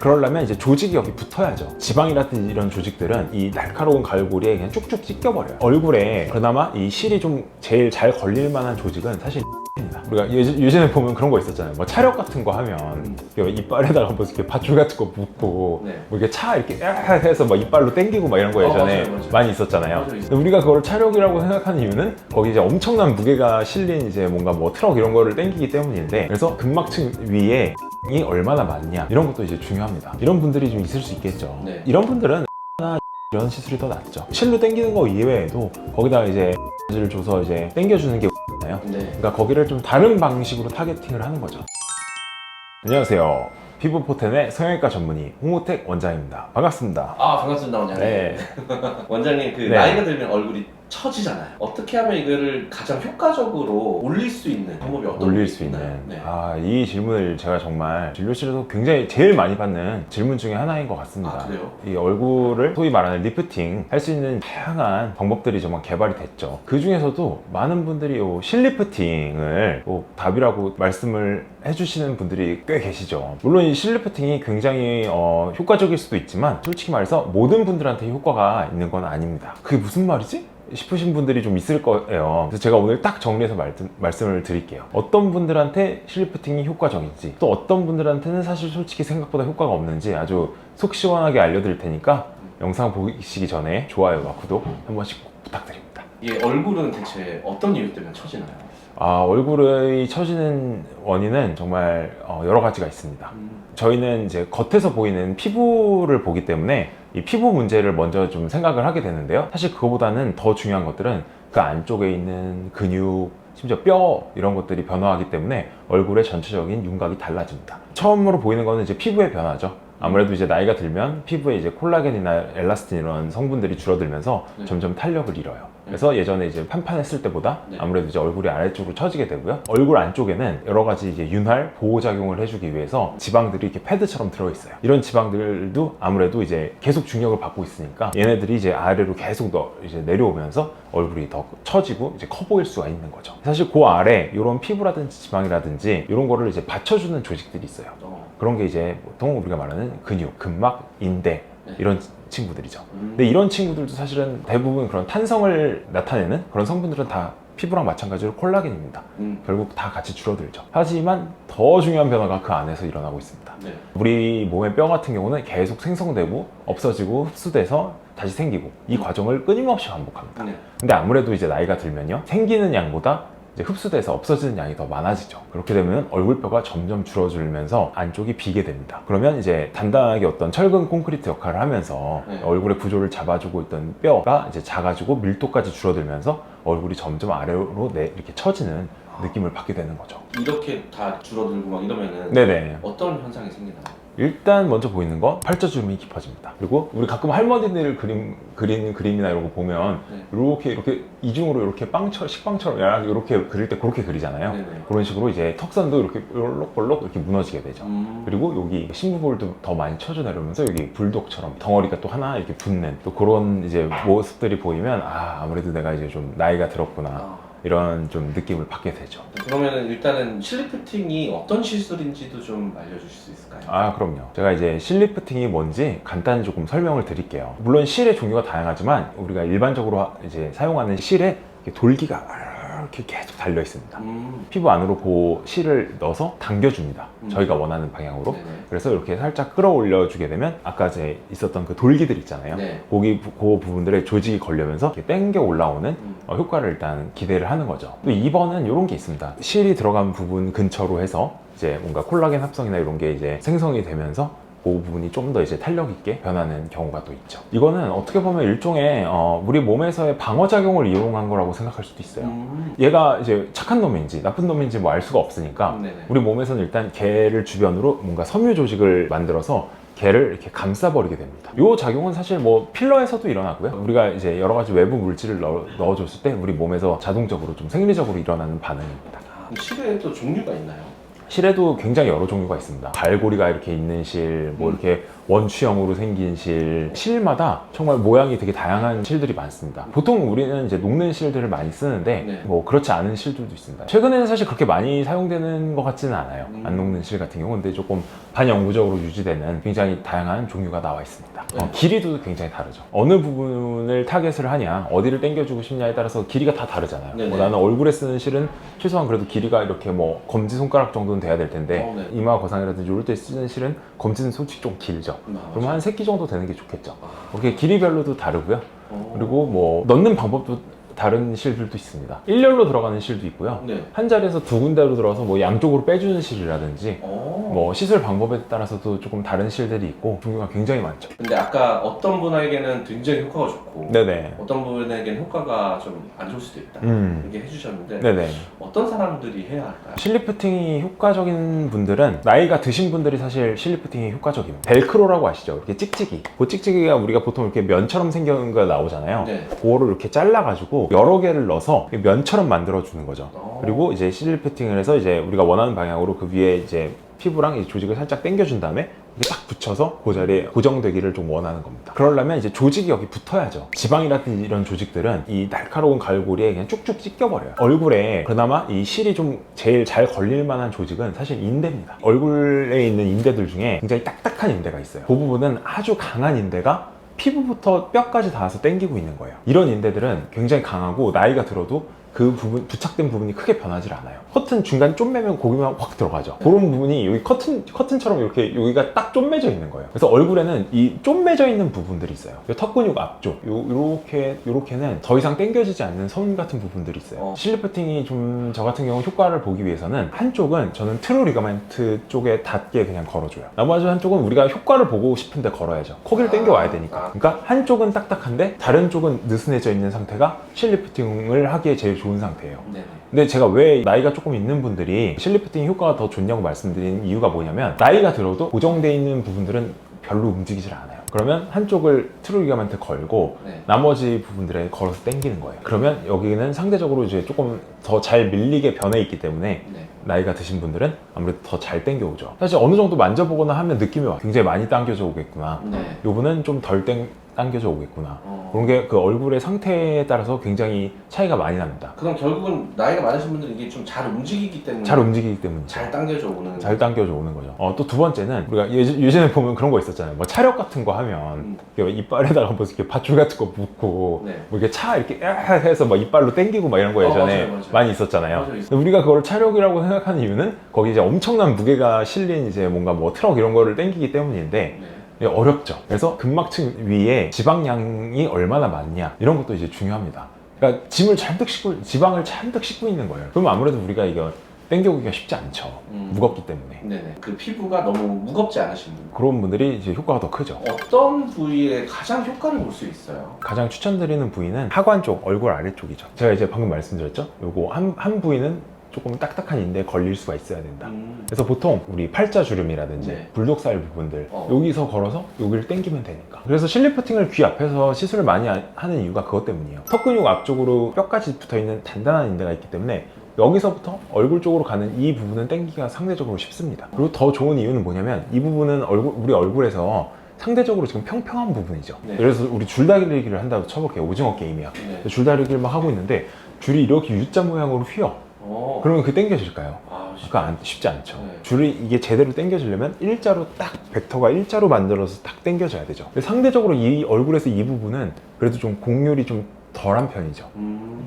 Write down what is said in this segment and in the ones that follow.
그러려면 이제 조직이 여기 붙어야죠. 지방이라든지 이런 조직들은 이 날카로운 갈고리에 그냥 쭉쭉 찢겨버려요. 얼굴에 그나마 이 실이 좀 제일 잘 걸릴 만한 조직은 사실 입니다. 우리가 예전에 보면 그런 거 있었잖아요. 뭐 차력 같은 거 하면 이빨에다가 뭐 이렇게 밧줄 같은 거 붓고 네. 뭐 이렇게 차 이렇게 해서 막 이빨로 당기고 막 이런 거 예전에 맞아요. 많이 있었잖아요. 맞아요. 근데 우리가 그걸 차력이라고 생각하는 이유는 거기 이제 엄청난 무게가 실린 이제 뭔가 뭐 트럭 이런 거를 당기기 때문인데, 그래서 근막층 위에 이 얼마나 많냐 이런 것도 이제 중요합니다. 이런 분들이 좀 있을 수 있겠죠. 네. 이런 분들은 이런 시술이 더 낫죠. 실로 당기는 거 이외에도 거기다가 이제 를 줘서 이제 당겨주는 게 나요. 네. 그러니까 거기를 좀 다른 방식으로 타겟팅을 하는 거죠. 안녕하세요. 피부 포텐의 성형외과 전문의 홍우택 원장입니다. 반갑습니다. 아, 반갑습니다, 원장님. 네. 원장님, 그 네. 나이가 들면 얼굴이 처지잖아요. 어떻게 하면 이거를 가장 효과적으로 올릴 수 있는 방법이 어떤 올릴 게 수 있나요? 있는 네. 이 질문을 제가 정말 진료실에서 굉장히 제일 많이 받는 질문 중에 하나인 것 같습니다. 아, 그래요? 이 얼굴을 소위 말하는 리프팅 할 수 있는 다양한 방법들이 정말 개발이 됐죠. 그 중에서도 많은 분들이 실리프팅을 답이라고 말씀을 해주시는 분들이 꽤 계시죠. 물론 이 실리프팅이 굉장히 효과적일 수도 있지만 솔직히 말해서 모든 분들한테 효과가 있는 건 아닙니다. 그게 무슨 말이지? 싶으신 분들이 좀 있을 거예요. 그래서 제가 오늘 딱 정리해서 말씀을 드릴게요. 어떤 분들한테 실리프팅이 효과적인지, 또 어떤 분들한테는 사실 솔직히 생각보다 효과가 없는지 아주 속 시원하게 알려드릴 테니까 영상 보시기 전에 좋아요와 구독 한 번씩 꼭 부탁드립니다. 이게 얼굴은 대체 어떤 이유 때문에 처지나요? 얼굴이 처지는 원인은 정말 여러 가지가 있습니다. 저희는 이제 겉에서 보이는 피부를 보기 때문에 이 피부 문제를 먼저 좀 생각을 하게 되는데요. 사실 그거보다는 더 중요한 것들은 그 안쪽에 있는 근육, 심지어 뼈 이런 것들이 변화하기 때문에 얼굴의 전체적인 윤곽이 달라집니다. 처음으로 보이는 거는 이제 피부의 변화죠. 아무래도 이제 나이가 들면 피부에 이제 콜라겐이나 엘라스틴 이런 성분들이 줄어들면서 네. 점점 탄력을 잃어요. 그래서 예전에 이제 판판했을 때보다 네. 아무래도 이제 얼굴이 아래쪽으로 처지게 되고요. 얼굴 안쪽에는 여러 가지 이제 윤활 보호 작용을 해주기 위해서 지방들이 이렇게 패드처럼 들어있어요. 이런 지방들도 아무래도 이제 계속 중력을 받고 있으니까 얘네들이 이제 아래로 계속 이제 내려오면서 얼굴이 더 처지고 이제 커 보일 수가 있는 거죠. 사실 그 아래 이런 피부라든지 지방이라든지 이런 거를 이제 받쳐주는 조직들이 있어요. 그런 게 이제 보통 우리가 말하는 근육, 근막, 인대 이런 친구들이죠. 근데 이런 친구들도 사실은 대부분 그런 탄성을 나타내는 그런 성분들은 다 피부랑 마찬가지로 콜라겐입니다. 결국 다 같이 줄어들죠. 하지만 더 중요한 변화가 그 안에서 일어나고 있습니다. 네. 우리 몸의 뼈 같은 경우는 계속 생성되고 없어지고 흡수돼서 다시 생기고 이 과정을 끊임없이 반복합니다. 네. 근데 아무래도 이제 나이가 들면요, 생기는 양보다 이제 흡수돼서 없어지는 양이 더 많아지죠. 그렇게 되면 얼굴뼈가 점점 줄어들면서 안쪽이 비게 됩니다. 그러면 이제 단단하게 어떤 철근 콘크리트 역할을 하면서 네. 얼굴의 구조를 잡아주고 있던 뼈가 이제 작아지고 밀도까지 줄어들면서 얼굴이 점점 아래로 이렇게 처지는 느낌을 받게 되는 거죠. 이렇게 다 줄어들고 막 이러면은 네네. 어떤 현상이 생기나요? 일단 먼저 보이는 건 팔자주름이 깊어집니다. 그리고 우리 가끔 할머니들 그리는 그림이나 이런 거 보면 네. 이렇게 이중으로 이렇게 식빵처럼 이렇게 그릴 때 그렇게 그리잖아요. 네네. 그런 식으로 이제 턱선도 이렇게 볼록볼록 이렇게 무너지게 되죠. 그리고 여기 심부볼도 더 많이 쳐져 내려오면서 여기 불독처럼 덩어리가 또 하나 이렇게 붙는 또 그런 이제 모습들이 보이면 아무래도 내가 이제 좀 나이가 들었구나. 이런 좀 느낌을 받게 되죠. 그러면은 일단은 실리프팅이 어떤 시술인지도 좀 알려주실 수 있을까요? 그럼요. 제가 이제 실리프팅이 뭔지 간단히 조금 설명을 드릴게요. 물론 실의 종류가 다양하지만 우리가 일반적으로 이제 사용하는 실에 이렇게 돌기가 이렇게 계속 달려 있습니다. 피부 안으로 그 실을 넣어서 당겨줍니다. 저희가 원하는 방향으로. 네네. 그래서 이렇게 살짝 끌어올려 주게 되면 아까 이제 있었던 그 돌기들 있잖아요. 네. 그 부분들의 조직이 걸려면서 이렇게 당겨 올라오는 효과를 일단 기대를 하는 거죠. 또 2번은 이런 게 있습니다. 실이 들어간 부분 근처로 해서 이제 뭔가 콜라겐 합성이나 이런 게 이제 생성이 되면서 그 부분이 좀 더 이제 탄력 있게 변하는 경우가 또 있죠. 이거는 어떻게 보면 일종의 우리 몸에서의 방어작용을 이용한 거라고 생각할 수도 있어요. 얘가 이제 착한 놈인지 나쁜 놈인지 뭐 알 수가 없으니까 네네. 우리 몸에서는 일단 걔를 주변으로 뭔가 섬유 조직을 만들어서 걔를 이렇게 감싸버리게 됩니다. 이 작용은 사실 뭐 필러에서도 일어나고요. 우리가 이제 여러 가지 외부 물질을 넣어줬을 때 우리 몸에서 자동적으로 좀 생리적으로 일어나는 반응입니다. 그럼 실에도 종류가 있나요? 실에도 굉장히 여러 종류가 있습니다. 갈고리가 이렇게 있는 실, 뭐 이렇게 원추형으로 생긴 실, 실마다 정말 모양이 되게 다양한 실들이 많습니다. 보통 우리는 이제 녹는 실들을 많이 쓰는데 네. 뭐 그렇지 않은 실들도 있습니다. 최근에는 사실 그렇게 많이 사용되는 것 같지는 않아요. 안 녹는 실 같은 경우는. 근데 조금 반영구적으로 유지되는 굉장히 다양한 종류가 나와 있습니다. 네. 길이도 굉장히 다르죠. 어느 부분을 타겟을 하냐, 어디를 당겨주고 싶냐에 따라서 길이가 다 다르잖아요. 네네. 뭐 나는 얼굴에 쓰는 실은 최소한 그래도 길이가 이렇게 뭐 검지손가락 정도는 돼야 될 텐데 네. 이마 거상이라든지 이럴 때 쓰는 실은 검지는 솔직히 좀 길죠. 그럼 한 3끼 정도 되는 게 좋겠죠. 이렇게 길이별로도 다르고요. 그리고 뭐 넣는 방법도 다른 실들도 있습니다. 일렬로 들어가는 실도 있고요. 네. 한 자리에서 두 군데로 들어서 뭐 양쪽으로 빼주는 실이라든지 뭐 시술 방법에 따라서도 조금 다른 실들이 있고 종류가 굉장히 많죠. 근데 아까 어떤 분에게는 굉장히 효과가 좋고 네네. 어떤 분에게는 효과가 좀 안 좋을 수도 있다 이렇게 해주셨는데 네네. 어떤 사람들이 해야 할까요? 실리프팅이 효과적인 분들은 나이가 드신 분들이 사실 실리프팅이 효과적입니다. 벨크로라고 아시죠? 이렇게 찍찍이. 그 찍찍이가 우리가 보통 이렇게 면처럼 생긴 거 나오잖아요. 네. 그거를 이렇게 잘라가지고 여러 개를 넣어서 면처럼 만들어 주는 거죠. 그리고 이제 실리프팅을 해서 이제 우리가 원하는 방향으로 그 위에 이제 피부랑 이 조직을 살짝 당겨준 다음에 이게 딱 붙여서 그 자리에 고정되기를 좀 원하는 겁니다. 그러려면 이제 조직이 여기 붙어야죠. 지방이라든지 이런 조직들은 이 날카로운 갈고리에 그냥 쭉쭉 찢겨버려요. 얼굴에 그나마 이 실이 좀 제일 잘 걸릴 만한 조직은 사실 인대입니다. 얼굴에 있는 인대들 중에 굉장히 딱딱한 인대가 있어요. 그 부분은 아주 강한 인대가 피부부터 뼈까지 닿아서 당기고 있는 거예요. 이런 인대들은 굉장히 강하고 나이가 들어도 그 부분, 부착된 부분이 크게 변하지 않아요. 커튼 중간 쪼매면 고기만 확 들어가죠. 그런 부분이 여기 커튼처럼 이렇게 여기가 딱 쪼매져 있는 거예요. 그래서 얼굴에는 이 쪼매져 있는 부분들이 있어요. 턱 근육 앞쪽, 요렇게는 더 이상 당겨지지 않는 선 같은 부분들이 있어요. 실리프팅이 좀 저 같은 경우 효과를 보기 위해서는 한쪽은 저는 트루 리가멘트 쪽에 닿게 그냥 걸어줘요. 나머지 한쪽은 우리가 효과를 보고 싶은데 걸어야죠. 거기를 당겨 와야 되니까. 그러니까 한쪽은 딱딱한데 다른 쪽은 느슨해져 있는 상태가 실리프팅을 하기에 제일 좋은 상태예요. 네네. 근데 제가 왜 나이가 조금 있는 분들이 실리프팅 효과가 더 좋냐고 말씀드린 이유가 뭐냐면 나이가 들어도 고정되어 있는 부분들은 별로 움직이질 않아요. 그러면 한쪽을 트루 리가멘트 걸고 네. 나머지 부분들에 걸어서 당기는 거예요. 그러면 여기는 상대적으로 이제 조금 더 잘 밀리게 변해 있기 때문에 네. 나이가 드신 분들은 아무래도 더 잘 당겨오죠. 사실 어느 정도 만져보거나 하면 느낌이 와요. 굉장히 많이 당겨져 오겠구나. 네. 요분은 좀 덜 당겨져 오겠구나. 그런 게 그 얼굴의 상태에 따라서 굉장히 차이가 많이 납니다. 그럼 결국은 나이가 많으신 분들은 이게 좀 잘 움직이기 때문에 잘 움직이기 때문에 잘 당겨져 오는 잘 당겨져 오는 거죠. 또 두 번째는 우리가 예전에 보면 그런 거 있었잖아요. 뭐 차력 같은 거 하면 이렇게 이빨에다가 뭐 이렇게 밧줄 같은 거 묶고 네. 뭐 이렇게 차 이렇게 해서 막 이빨로 당기고 막 이런 거 예전에 맞아요. 많이 있었잖아요. 맞아요. 근데 우리가 그걸 차력이라고 생각하는 이유는 거기 이제 엄청난 무게가 실린 이제 뭔가 뭐 트럭 이런 거를 당기기 때문인데 네. 어렵죠. 그래서 근막층 위에 지방량이 얼마나 많냐 이런 것도 이제 중요합니다. 그러니까 지방을 잔뜩 싣고 있는 거예요. 그러면 아무래도 우리가 이거 당겨오기가 쉽지 않죠. 무겁기 때문에. 네네. 그 피부가 너무 무겁지 않으신 분. 그런 분들이 이제 효과가 더 크죠. 어떤 부위에 가장 효과를 볼 수 있어요? 가장 추천드리는 부위는 하관 쪽, 얼굴 아래쪽이죠. 제가 이제 방금 말씀드렸죠. 요거 한 부위는 조금 딱딱한 인대에 걸릴 수가 있어야 된다. 그래서 보통 우리 팔자주름이라든지 네. 불독살 부분들 여기서 걸어서 여기를 당기면 되니까. 그래서 실리프팅을 귀 앞에서 시술을 많이 하는 이유가 그것 때문이에요. 턱 근육 앞쪽으로 뼈까지 붙어있는 단단한 인대가 있기 때문에 여기서부터 얼굴 쪽으로 가는 이 부분은 당기기가 상대적으로 쉽습니다. 그리고 더 좋은 이유는 뭐냐면 이 부분은 우리 얼굴에서 상대적으로 지금 평평한 부분이죠. 네. 그래서 우리 줄다리기를 한다고 쳐볼게요. 오징어 게임이야. 네. 줄다리기를 막 하고 있는데 줄이 이렇게 U자 모양으로 휘어. 그러면 그게 당겨질까요? 그러니까 쉽지 않죠. 네. 줄이 이게 제대로 당겨지려면 일자로 딱 벡터가 일자로 만들어서 딱 당겨져야 되죠. 근데 상대적으로 이 얼굴에서 이 부분은 그래도 좀 곡률이 좀 덜한 편이죠.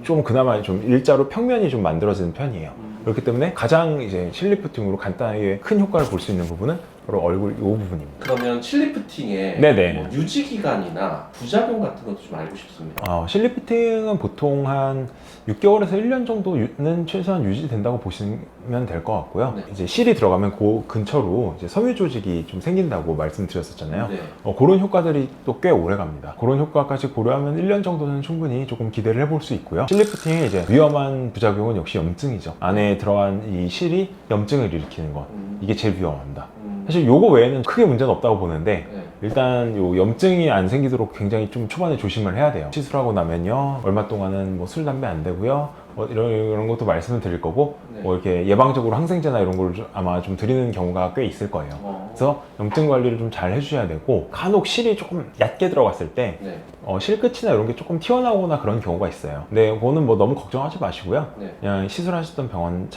좀 그나마 좀 일자로 평면이 좀 만들어지는 편이에요. 그렇기 때문에 가장 이제 실리프팅으로 간단하게 큰 효과를 볼 수 있는 부분은 바로 얼굴 이 부분입니다. 그러면 실리프팅의 네네. 뭐 유지 기간이나 부작용 같은 것도 좀 알고 싶습니다. 실리프팅은 보통 한 6개월에서 1년 정도는 최소한 유지된다고 보시면 될 것 같고요. 네. 이제 실이 들어가면 그 근처로 이제 섬유 조직이 좀 생긴다고 말씀드렸었잖아요. 네. 그런 효과들이 또 꽤 오래 갑니다. 그런 효과까지 고려하면 1년 정도는 충분히 조금 기대를 해볼 수 있고요. 실리프팅의 이제 위험한 부작용은 역시 염증이죠. 안에 들어간 이 실이 염증을 일으키는 것. 이게 제일 위험합니다. 사실 요거 외에는 크게 문제는 없다고 보는데 네. 일단 요 염증이 안 생기도록 굉장히 좀 초반에 조심을 해야 돼요. 시술하고 나면요 얼마 동안은 뭐 술, 담배 안 되고요 이런 것도 말씀을 드릴 거고 네. 뭐 이렇게 예방적으로 항생제나 이런 걸 아마 좀 드리는 경우가 꽤 있을 거예요. 그래서 염증 관리를 좀 잘 해주셔야 되고 간혹 실이 조금 얕게 들어갔을 때 네. 실끝이나 이런 게 조금 튀어나오거나 그런 경우가 있어요. 근데 그거는 뭐 너무 걱정하지 마시고요. 네. 그냥 시술하셨던 병원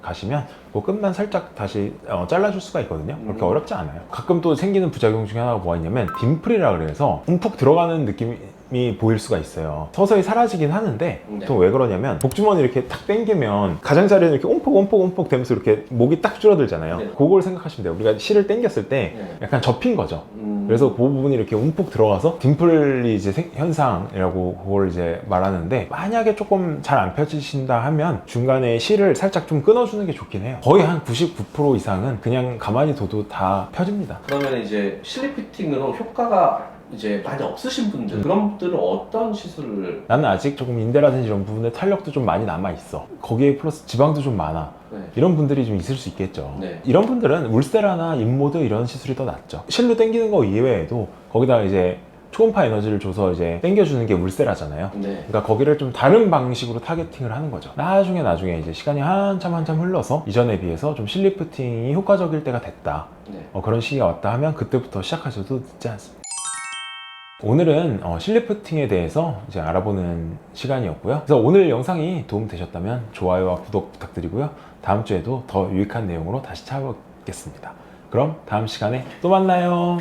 가시면 그 끝만 살짝 다시 잘라줄 수가 있거든요. 그렇게 어렵지 않아요. 가끔 또 생기는 부작용 중에 하나가 뭐가 있냐면 딤플이라 그래서 움푹 들어가는 느낌이 보일 수가 있어요. 서서히 사라지긴 하는데 네. 또 왜 그러냐면 복주머니 이렇게 탁 당기면 가장자리는 이렇게 옴폭 되면서 이렇게 목이 딱 줄어들잖아요. 네. 그걸 생각하시면 돼요. 우리가 실을 당겼을 때 네. 약간 접힌 거죠. 그래서 그 부분이 이렇게 움푹 들어가서 딤플이 이제 현상이라고 그걸 이제 말하는데, 만약에 조금 잘 안 펴지신다 하면 중간에 실을 살짝 좀 끊어주는 게 좋긴 해요. 거의 한 99% 이상은 그냥 가만히 둬도 다 펴집니다. 그러면 이제 실리 피팅으로 효과가 이제 많이 없으신 분들, 그런 분들은 어떤 시술을? 나는 아직 조금 인대라든지 이런 부분에 탄력도 좀 많이 남아있어. 거기에 플러스 지방도 좀 많아. 네. 이런 분들이 좀 있을 수 있겠죠. 네. 이런 분들은 울세라나 인모드 이런 시술이 더 낫죠. 실로 당기는 거 이외에도 거기다 이제 초음파 에너지를 줘서 이제 당겨주는 게 울세라잖아요. 네. 그러니까 거기를 좀 다른 방식으로 타겟팅을 하는 거죠. 나중에 이제 시간이 한참 흘러서 이전에 비해서 좀 실리프팅이 효과적일 때가 됐다. 네. 그런 시기가 왔다 하면 그때부터 시작하셔도 늦지 않습니다. 오늘은 실리프팅에 대해서 이제 알아보는 시간이었고요. 그래서 오늘 영상이 도움되셨다면 좋아요와 구독 부탁드리고요. 다음 주에도 더 유익한 내용으로 다시 찾아뵙겠습니다. 그럼 다음 시간에 또 만나요.